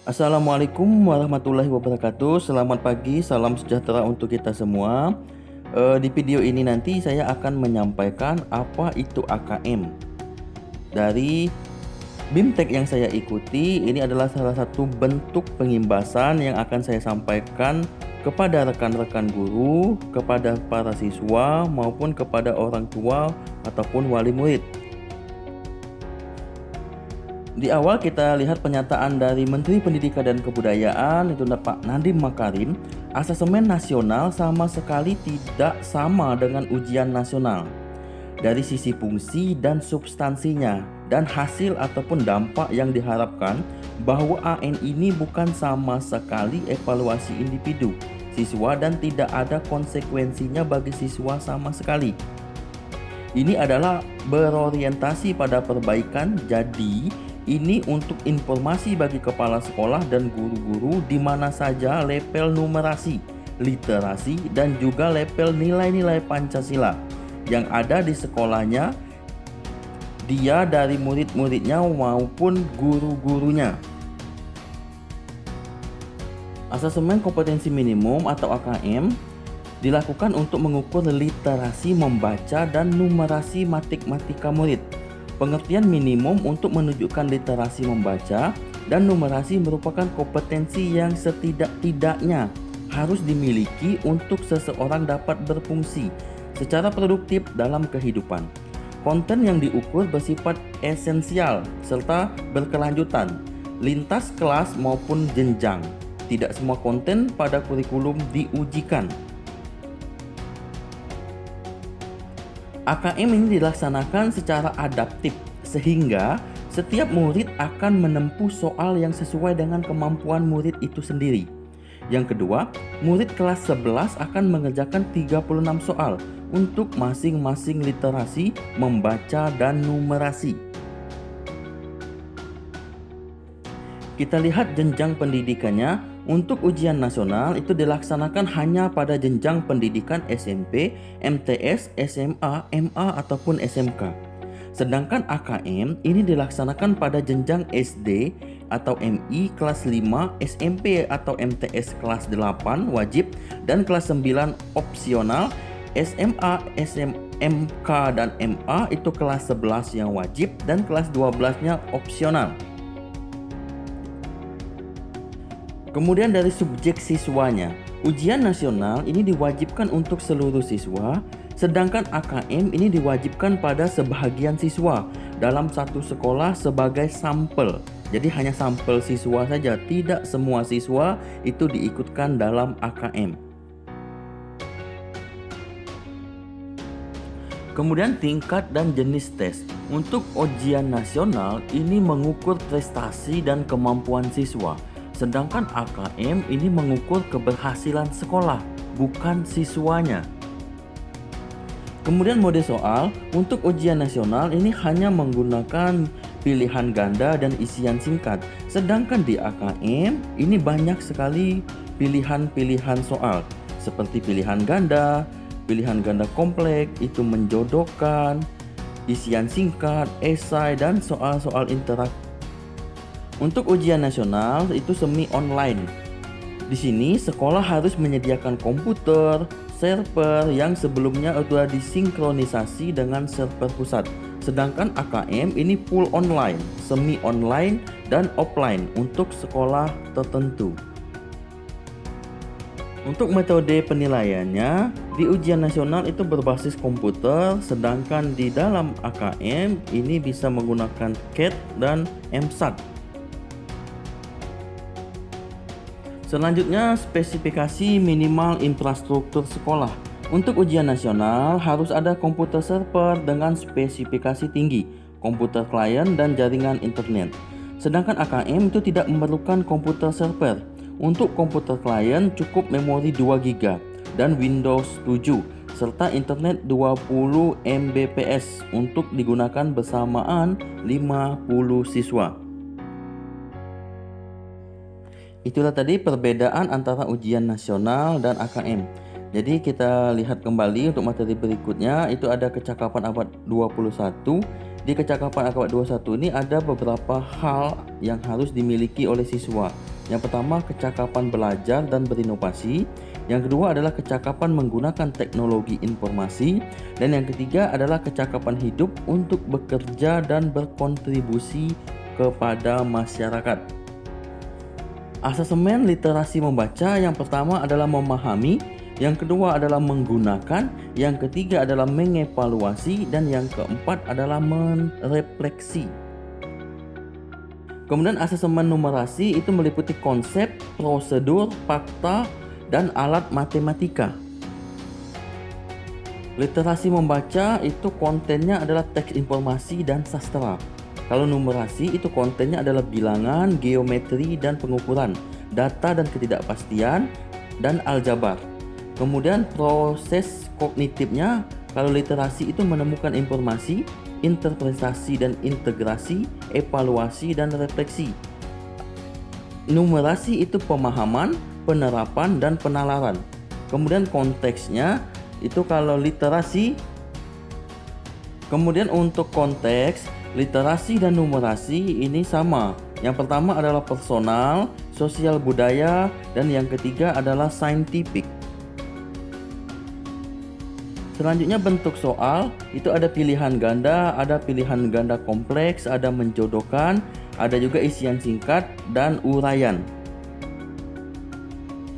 Assalamualaikum warahmatullahi wabarakatuh. Selamat pagi, salam sejahtera untuk kita semua. Di video ini nanti saya akan menyampaikan apa itu AKM. Dari BIMTEK yang saya ikuti, ini adalah salah satu bentuk pengimbasan yang akan saya sampaikan kepada rekan-rekan guru, kepada para siswa, maupun kepada orang tua ataupun wali murid. Di awal kita lihat pernyataan dari Menteri Pendidikan dan Kebudayaan, itu Pak Nadiem Makarim. Asesmen nasional sama sekali tidak sama dengan ujian nasional dari sisi fungsi dan substansinya, dan hasil ataupun dampak yang diharapkan bahwa AN ini bukan sama sekali evaluasi individu siswa dan tidak ada konsekuensinya bagi siswa sama sekali. Ini adalah berorientasi pada perbaikan, jadi ini untuk informasi bagi kepala sekolah dan guru-guru di mana saja level numerasi, literasi, dan juga level nilai-nilai Pancasila yang ada di sekolahnya, dia dari murid-muridnya maupun guru-gurunya. Asesmen kompetensi minimum atau AKM dilakukan untuk mengukur literasi membaca dan numerasi matematika murid. Pengertian minimum untuk menunjukkan literasi membaca dan numerasi merupakan kompetensi yang setidak-tidaknya harus dimiliki untuk seseorang dapat berfungsi secara produktif dalam kehidupan. Konten yang diukur bersifat esensial serta berkelanjutan, lintas kelas maupun jenjang. Tidak semua konten pada kurikulum diujikan. AKM ini dilaksanakan secara adaptif sehingga setiap murid akan menempuh soal yang sesuai dengan kemampuan murid itu sendiri. Yang kedua, murid kelas 11 akan mengerjakan 36 soal untuk masing-masing literasi, membaca, dan numerasi. Kita lihat jenjang pendidikannya. Untuk ujian nasional itu dilaksanakan hanya pada jenjang pendidikan SMP, MTS, SMA, MA ataupun SMK. Sedangkan AKM ini dilaksanakan pada jenjang SD atau MI kelas 5, SMP atau MTS kelas 8 wajib dan kelas 9 opsional, SMA, SMK dan MA itu kelas 11 yang wajib dan kelas 12-nya opsional. Kemudian dari subjek siswanya, ujian nasional ini diwajibkan untuk seluruh siswa, sedangkan AKM ini diwajibkan pada sebahagian siswa dalam satu sekolah sebagai sampel. Jadi hanya sampel siswa saja, tidak semua siswa itu diikutkan dalam AKM. Kemudian tingkat dan jenis tes. Untuk ujian nasional ini mengukur prestasi dan kemampuan siswa. Sedangkan AKM ini mengukur keberhasilan sekolah, bukan siswanya. Kemudian mode soal, untuk ujian nasional ini hanya menggunakan pilihan ganda dan isian singkat. Sedangkan di AKM ini banyak sekali pilihan-pilihan soal, seperti pilihan ganda kompleks, itu menjodohkan, isian singkat, esai, dan soal-soal interaktif. Untuk ujian nasional itu semi online. Di sini sekolah harus menyediakan komputer, server yang sebelumnya sudah disinkronisasi dengan server pusat. Sedangkan AKM ini full online, semi online dan offline untuk sekolah tertentu. Untuk metode penilaiannya, di ujian nasional itu berbasis komputer, sedangkan di dalam AKM ini bisa menggunakan CAT dan MSAT. Selanjutnya, spesifikasi minimal infrastruktur sekolah. Untuk ujian nasional harus ada komputer server dengan spesifikasi tinggi, komputer klien dan jaringan internet. Sedangkan AKM itu tidak memerlukan komputer server. Untuk komputer klien cukup memori 2 GB dan Windows 7 serta internet 20 Mbps untuk digunakan bersamaan 50 siswa. Itulah tadi perbedaan antara ujian nasional dan AKM. Jadi kita lihat kembali untuk materi berikutnya, itu ada kecakapan abad 21. di kecakapan akabat 21 ini ada beberapa hal yang harus dimiliki oleh siswa. Yang pertama, kecakapan belajar dan berinovasi. Yang kedua adalah kecakapan menggunakan teknologi informasi. Dan yang ketiga adalah kecakapan hidup untuk bekerja dan berkontribusi kepada masyarakat. Asesmen literasi membaca yang pertama adalah memahami, yang kedua adalah menggunakan, yang ketiga adalah mengevaluasi, dan yang keempat adalah merefleksi. Kemudian asesmen numerasi itu meliputi konsep, prosedur, fakta, dan alat matematika. Literasi membaca itu kontennya adalah teks informasi dan sastra. Kalau numerasi itu kontennya adalah bilangan, geometri dan pengukuran, data dan ketidakpastian, dan aljabar. Kemudian proses kognitifnya, kalau literasi itu menemukan informasi, interpretasi dan integrasi, evaluasi dan refleksi. Numerasi itu pemahaman, penerapan dan penalaran. Kemudian konteksnya itu kalau literasi, kemudian untuk konteks, literasi dan numerasi ini sama. Yang pertama adalah personal, sosial budaya, dan yang ketiga adalah saintifik. Selanjutnya bentuk soal, itu ada pilihan ganda, ada pilihan ganda kompleks, ada menjodohkan, ada juga isian singkat dan uraian.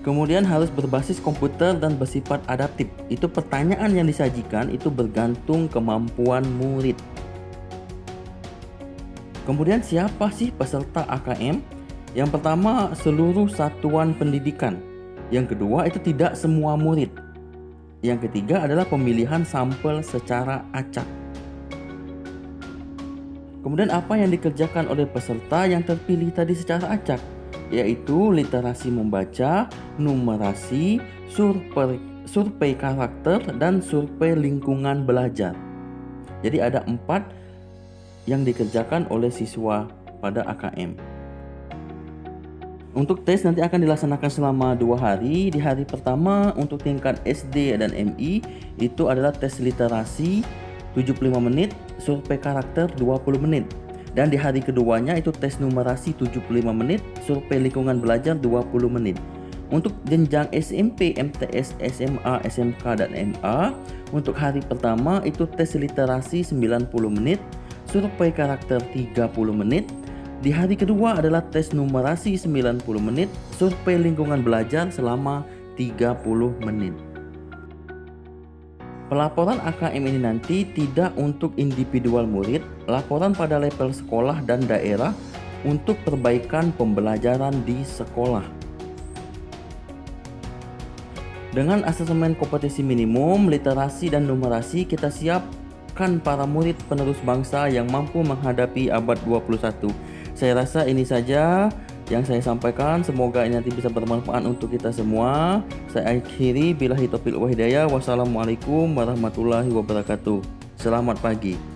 Kemudian harus berbasis komputer dan bersifat adaptif. Itu pertanyaan yang disajikan itu bergantung kemampuan murid. Kemudian siapa sih peserta AKM? Yang pertama seluruh satuan pendidikan. Yang kedua itu tidak semua murid. Yang ketiga adalah pemilihan sampel secara acak. Kemudian apa yang dikerjakan oleh peserta yang terpilih tadi secara acak? Yaitu literasi membaca, numerasi, survei karakter, dan survei lingkungan belajar. Jadi ada 4 yang dikerjakan oleh siswa pada AKM. Untuk tes nanti akan dilaksanakan selama 2 hari. Di hari pertama untuk tingkat SD dan MI itu adalah tes literasi 75 menit, survei karakter 20 menit. Dan di hari keduanya itu tes numerasi 75 menit, survei lingkungan belajar 20 menit. Untuk jenjang SMP, MTS, SMA, SMK, dan MA, untuk hari pertama itu tes literasi 90 menit, survei karakter 30 menit. Di hari kedua adalah tes numerasi 90 menit, survei lingkungan belajar selama 30 menit. Pelaporan AKM ini nanti tidak untuk individual murid, laporan pada level sekolah dan daerah untuk perbaikan pembelajaran di sekolah. Dengan asesmen kompetisi minimum, literasi dan numerasi, kita siapkan para murid penerus bangsa yang mampu menghadapi abad 21. Saya rasa ini saja yang saya sampaikan. Semoga ini nanti bisa bermanfaat untuk kita semua. Saya akhiri, billahi taufiq wal hidayah. Wassalamualaikum warahmatullahi wabarakatuh. Selamat pagi.